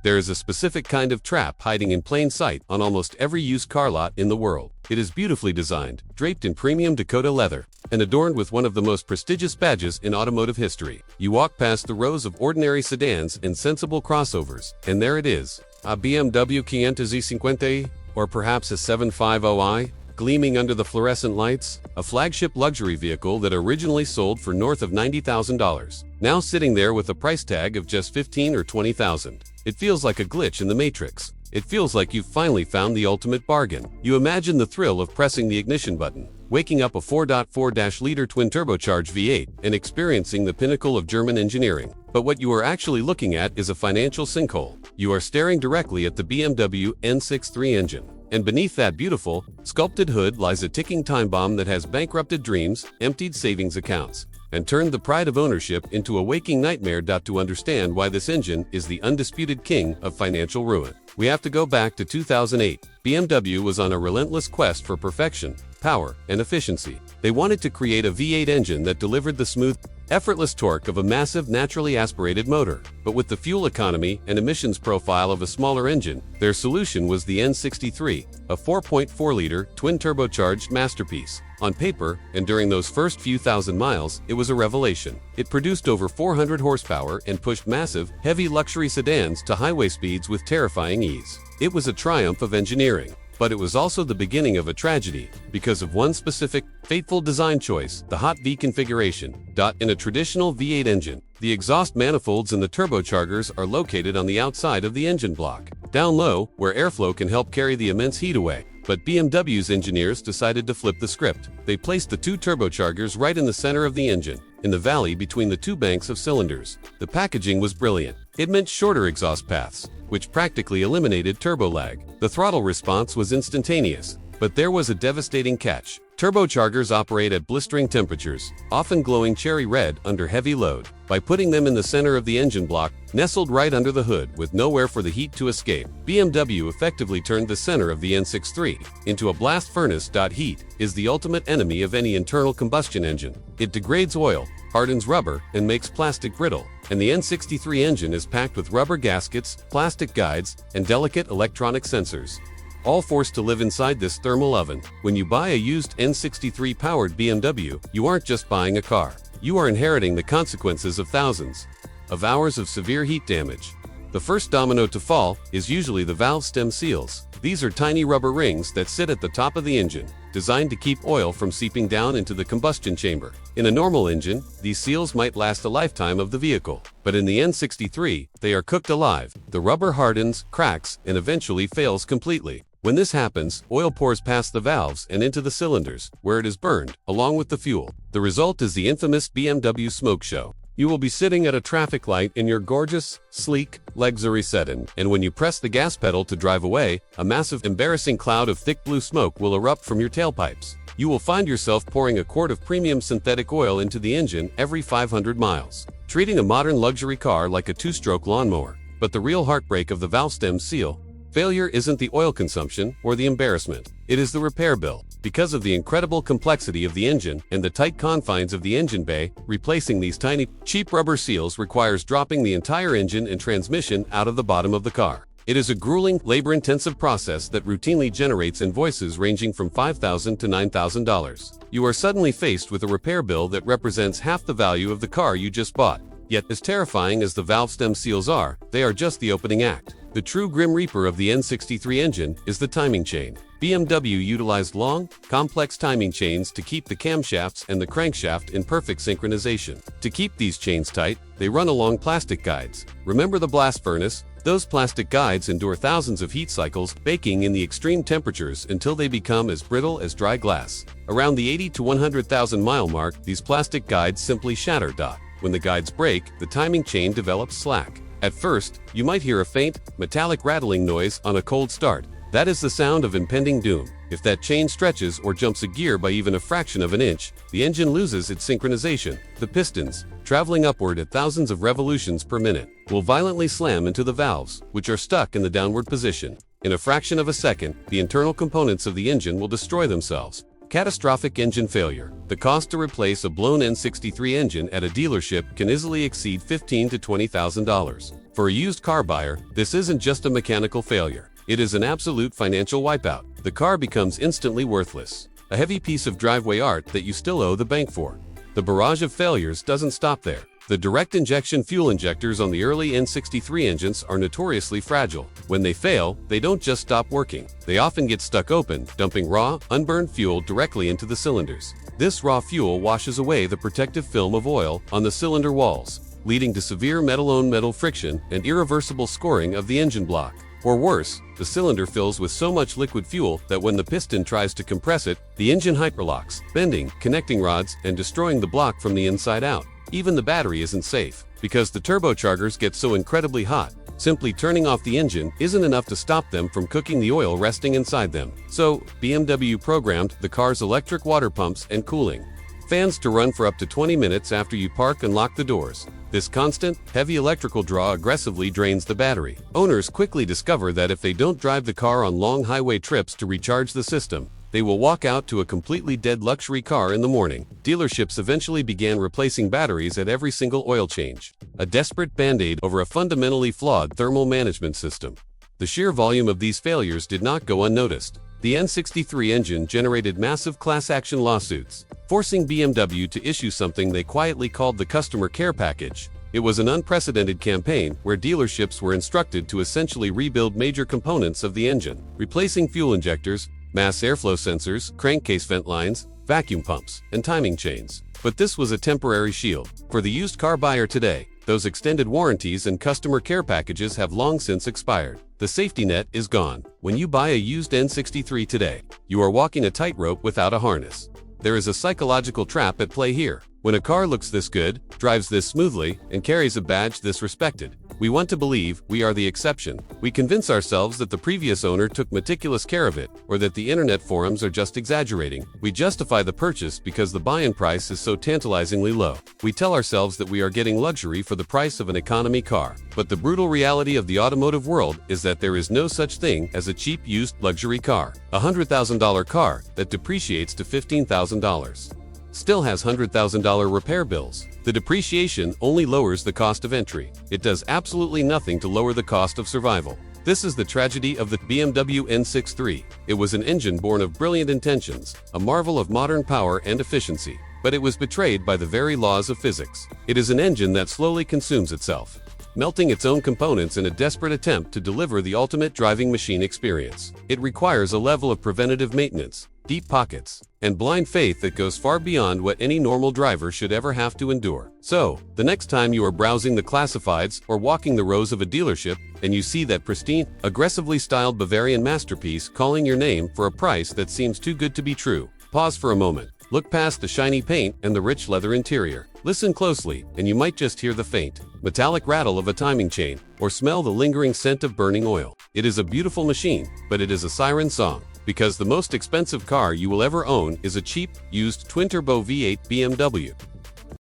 There is a specific kind of trap hiding in plain sight on almost every used car lot in the world. It is beautifully designed, draped in premium Dakota leather, and adorned with one of the most prestigious badges in automotive history. You walk past the rows of ordinary sedans and sensible crossovers, and there it is, a BMW N63, or perhaps a 750i, gleaming under the fluorescent lights, a flagship luxury vehicle that originally sold for north of $90,000, now sitting there with a price tag of just $15,000 or $20,000. It feels like a glitch in the matrix. It feels like you've finally found the ultimate bargain. You imagine the thrill of pressing the ignition button, waking up a 4.4-liter twin-turbocharged V8, and experiencing the pinnacle of German engineering. But what you are actually looking at is a financial sinkhole. You are staring directly at the BMW N63 engine. And beneath that beautiful, sculpted hood lies a ticking time bomb that has bankrupted dreams, emptied savings accounts, and turned the pride of ownership into a waking nightmare. To understand why this engine is the undisputed king of financial ruin, we have to go back to 2008. BMW was on a relentless quest for perfection, power, and efficiency. They wanted to create a V8 engine that delivered the smooth, effortless torque of a massive naturally aspirated motor, but with the fuel economy and emissions profile of a smaller engine. Their solution was the N63, a 4.4-liter twin-turbocharged masterpiece. On paper, and during those first few thousand miles, it was a revelation. It produced over 400 horsepower and pushed massive, heavy luxury sedans to highway speeds with terrifying ease. It was a triumph of engineering. But it was also the beginning of a tragedy, because of one specific, fateful design choice, the hot-vee configuration. In a traditional V8 engine, the exhaust manifolds and the turbochargers are located on the outside of the engine block, down low, where airflow can help carry the immense heat away. But BMW's engineers decided to flip the script. They placed the two turbochargers right in the center of the engine, in the valley between the two banks of cylinders. The packaging was brilliant. It meant shorter exhaust paths, which practically eliminated turbo lag. The throttle response was instantaneous, but there was a devastating catch. Turbochargers operate at blistering temperatures, often glowing cherry red under heavy load. By putting them in the center of the engine block, nestled right under the hood with nowhere for the heat to escape, BMW effectively turned the center of the N63 into a blast furnace. Heat is the ultimate enemy of any internal combustion engine. It degrades oil, hardens rubber, and makes plastic brittle. And the N63 engine is packed with rubber gaskets, plastic guides, and delicate electronic sensors, all forced to live inside this thermal oven. When you buy a used N63-powered BMW, you aren't just buying a car. You are inheriting the consequences of thousands of hours of severe heat damage. The first domino to fall is usually the valve stem seals. These are tiny rubber rings that sit at the top of the engine, designed to keep oil from seeping down into the combustion chamber. In a normal engine, these seals might last a lifetime of the vehicle. But in the N63, they are cooked alive. The rubber hardens, cracks, and eventually fails completely. When this happens, oil pours past the valves and into the cylinders, where it is burned, along with the fuel. The result is the infamous BMW smoke show. You will be sitting at a traffic light in your gorgeous, sleek, luxury sedan, and when you press the gas pedal to drive away, a massive, embarrassing cloud of thick blue smoke will erupt from your tailpipes. You will find yourself pouring a quart of premium synthetic oil into the engine every 500 miles, treating a modern luxury car like a two-stroke lawnmower. But the real heartbreak of the valve stem seal failure isn't the oil consumption or the embarrassment. It is the repair bill. Because of the incredible complexity of the engine and the tight confines of the engine bay, replacing these tiny, cheap rubber seals requires dropping the entire engine and transmission out of the bottom of the car. It is a grueling, labor-intensive process that routinely generates invoices ranging from $5,000 to $9,000. You are suddenly faced with a repair bill that represents half the value of the car you just bought. Yet, as terrifying as the valve stem seals are, they are just the opening act. The true grim reaper of the N63 engine is the timing chain. BMW utilized long, complex timing chains to keep the camshafts and the crankshaft in perfect synchronization. To keep these chains tight, they run along plastic guides. Remember the blast furnace? Those plastic guides endure thousands of heat cycles, baking in the extreme temperatures until they become as brittle as dry glass. Around the 80 to 100,000 mile mark, these plastic guides simply shatter. When the guides break, the timing chain develops slack. At first, you might hear a faint, metallic rattling noise on a cold start. That is the sound of impending doom. If that chain stretches or jumps a gear by even a fraction of an inch, the engine loses its synchronization. The pistons, traveling upward at thousands of revolutions per minute, will violently slam into the valves, which are stuck in the downward position. In a fraction of a second, the internal components of the engine will destroy themselves. Catastrophic engine failure. The cost to replace a blown N63 engine at a dealership can easily exceed $15,000 to $20,000. For a used car buyer, this isn't just a mechanical failure. It is an absolute financial wipeout. The car becomes instantly worthless. A heavy piece of driveway art that you still owe the bank for. The barrage of failures doesn't stop there. The direct injection fuel injectors on the early N63 engines are notoriously fragile. When they fail, they don't just stop working. They often get stuck open, dumping raw, unburned fuel directly into the cylinders. This raw fuel washes away the protective film of oil on the cylinder walls, leading to severe metal-on-metal friction and irreversible scoring of the engine block. Or worse, the cylinder fills with so much liquid fuel that when the piston tries to compress it, the engine hyperlocks, bending connecting rods and destroying the block from the inside out. Even the battery isn't safe, because the turbochargers get so incredibly hot. Simply turning off the engine isn't enough to stop them from cooking the oil resting inside them. So, BMW programmed the car's electric water pumps and cooling fans to run for up to 20 minutes after you park and lock the doors. This constant, heavy electrical draw aggressively drains the battery. Owners quickly discover that if they don't drive the car on long highway trips to recharge the system, they will walk out to a completely dead luxury car in the morning. Dealerships eventually began replacing batteries at every single oil change, a desperate band-aid over a fundamentally flawed thermal management system. The sheer volume of these failures did not go unnoticed. The N63 engine generated massive class action lawsuits, forcing BMW to issue something they quietly called the Customer Care Package. It was an unprecedented campaign where dealerships were instructed to essentially rebuild major components of the engine, replacing fuel injectors, mass airflow sensors, crankcase vent lines, vacuum pumps, and timing chains. But this was a temporary shield. For the used car buyer today, those extended warranties and customer care packages have long since expired. The safety net is gone. When you buy a used N63 today, you are walking a tightrope without a harness. There is a psychological trap at play here. When a car looks this good, drives this smoothly, and carries a badge this respected, we want to believe we are the exception. We convince ourselves that the previous owner took meticulous care of it, or that the internet forums are just exaggerating. We justify the purchase because the buy-in price is so tantalizingly low. We tell ourselves that we are getting luxury for the price of an economy car. But the brutal reality of the automotive world is that there is no such thing as a cheap used luxury car. A $100,000 car that depreciates to $15,000. Still has $100,000 repair bills. The depreciation only lowers the cost of entry. It does absolutely nothing to lower the cost of survival. This is the tragedy of the BMW N63. It was an engine born of brilliant intentions, a marvel of modern power and efficiency. But it was betrayed by the very laws of physics. It is an engine that slowly consumes itself, melting its own components in a desperate attempt to deliver the ultimate driving machine experience. It requires a level of preventative maintenance, deep pockets, and blind faith that goes far beyond what any normal driver should ever have to endure. So, the next time you are browsing the classifieds or walking the rows of a dealership and you see that pristine, aggressively styled Bavarian masterpiece calling your name for a price that seems too good to be true, pause for a moment. Look past the shiny paint and the rich leather interior. Listen closely, and you might just hear the faint, metallic rattle of a timing chain, or smell the lingering scent of burning oil. It is a beautiful machine, but it is a siren song. Because the most expensive car you will ever own is a cheap, used twin-turbo V8 BMW.